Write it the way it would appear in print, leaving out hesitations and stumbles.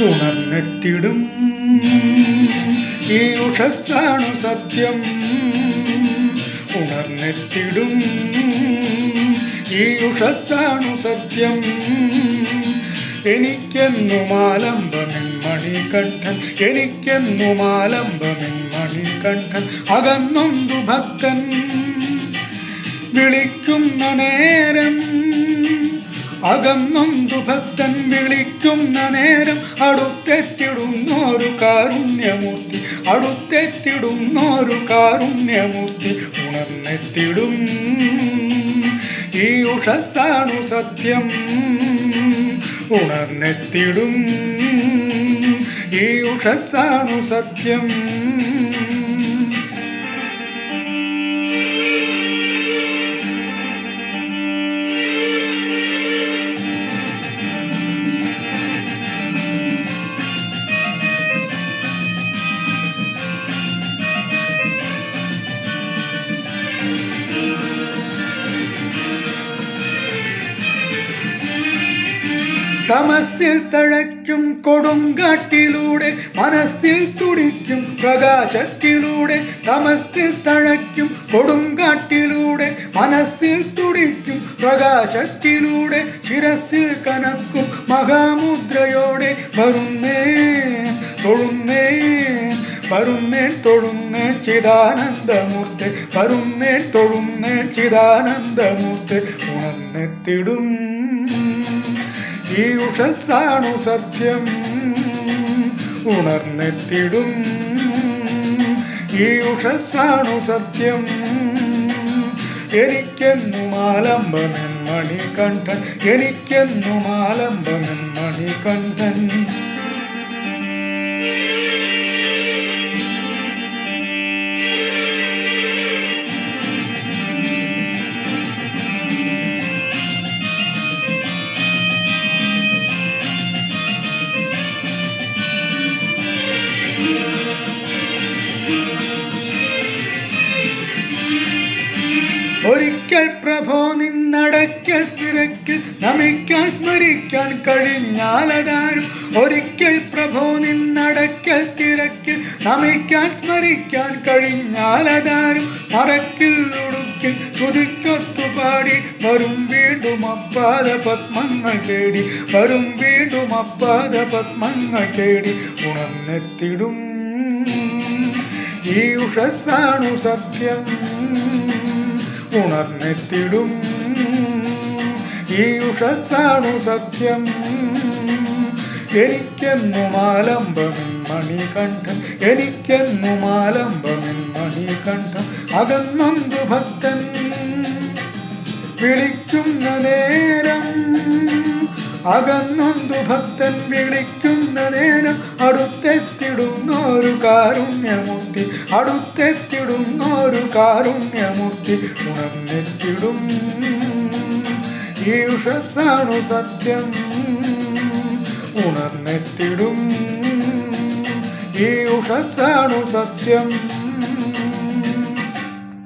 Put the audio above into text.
ഉണർന്നെത്തിടും ഈ ഉഷസ്സാണു സത്യം. ഉണർന്നെത്തിടും ഈ ഉഷസ്സാണു സത്യം. എനിക്കെന്നും ആലംബമെൻ മണികണ്ഠൻ, എനിക്കെന്നും ആലംബമെൻ മണികണ്ഠൻ. അകന്നൊന്തു ഭക്തൻ വിളിക്കുന്ന നേരം, അകന്നൊന്തു ഭക്തൻ വിളിക്കുന്ന നേരം അടുത്തെത്തിടുന്നൊരു കാരുണ്യമൂർത്തി, അടുത്തെത്തിടുന്നൊരു കാരുണ്യമൂർത്തി. ഉണർന്നെത്തിടും ഈ ഉഷസ്സാണു സത്യം. ഉണർന്നെത്തിടും ഈ ഉഷസ്സാണു സത്യം. തമസ്സിൽ തഴയ്ക്കും കൊടുങ്കാട്ടിലൂടെ മനസ്സിൽ തുടിക്കും പ്രകാശത്തിലൂടെ. തമസ്സിൽ തഴയ്ക്കും കൊടുങ്കാട്ടിലൂടെ മനസ്സിൽ തുടിക്കും പ്രകാശത്തിലൂടെ. ശിരസ്സിൽ കനക്കും മഹാമുദ്രയോടെ വരുന്നേ തൊഴുന്നേ, വരുന്നേ തൊഴുന്നേ ചിദാനന്ദമൂർത്തി, വരുന്നേ തൊഴുന്നേ ചിദാനന്ദമൂർത്തി. ഉണർന്നെത്തിടും ഈ ഉഷസ്സാണു സത്യം. ഉണർന്നെത്തിടും ഈ ഉഷസ്സാണു സത്യം. എനിക്കെന്നും ആലംബമെൻ മണികണ്ഠൻ, എനിക്കെന്നും ആലംബമെൻ മണികണ്ഠൻ. ഒരിക്കൽ പ്രഭോ നിന്നടയ്ക്കൽ തിരക്കിൽ നമിക്കാൻ സ്മരിക്കാൻ കഴിഞ്ഞാലതാരും. ഒരിക്കൽ പ്രഭോ നിന്നടയ്ക്കൽ തിരക്കിൽ നമിക്കാൻ സ്മരിക്കാൻ കഴിഞ്ഞാലതാരും. മറക്കിൽ ഉടുക്കിൽ ശ്രുതിക്കൊത്തുപാടി വരും വീണ്ടും അപ്പാദ പത്മങ്ങൾ തേടി, വരും വീണ്ടും അപ്പാദ പത്മങ്ങൾ തേടി. ഉണർന്നെത്തിടും ഈ ഉഷസ്സാണു സത്യം. ഉണർന്നെത്തിടും ഈ ഉഷസ്സാണു സത്യം. എനിക്കെന്നും ആലംബമെൻ മണികണ്ഠൻ, എനിക്കെന്നും ആലംബമെൻ മണികണ്ഠൻ. അകന്നൊന്തു ഭക്തൻ വിളിക്കുന്ന നേരം, അകന്നൊന്തു ഭക്തൻ വിളിക്കുന്ന നേരം അടുത്തെത്തിടുന്നൊരു കാരുണ്യമൂർത്തി, അടുത്തെത്തിടുന്നൊരു കാരുണ്യമൂർത്തി. ഉണർന്നെത്തിടും ഈ ഉഷസ്സാണു സത്യം. ഉണർന്നെത്തിടും ഈ ഉഷസ്സാണു സത്യം.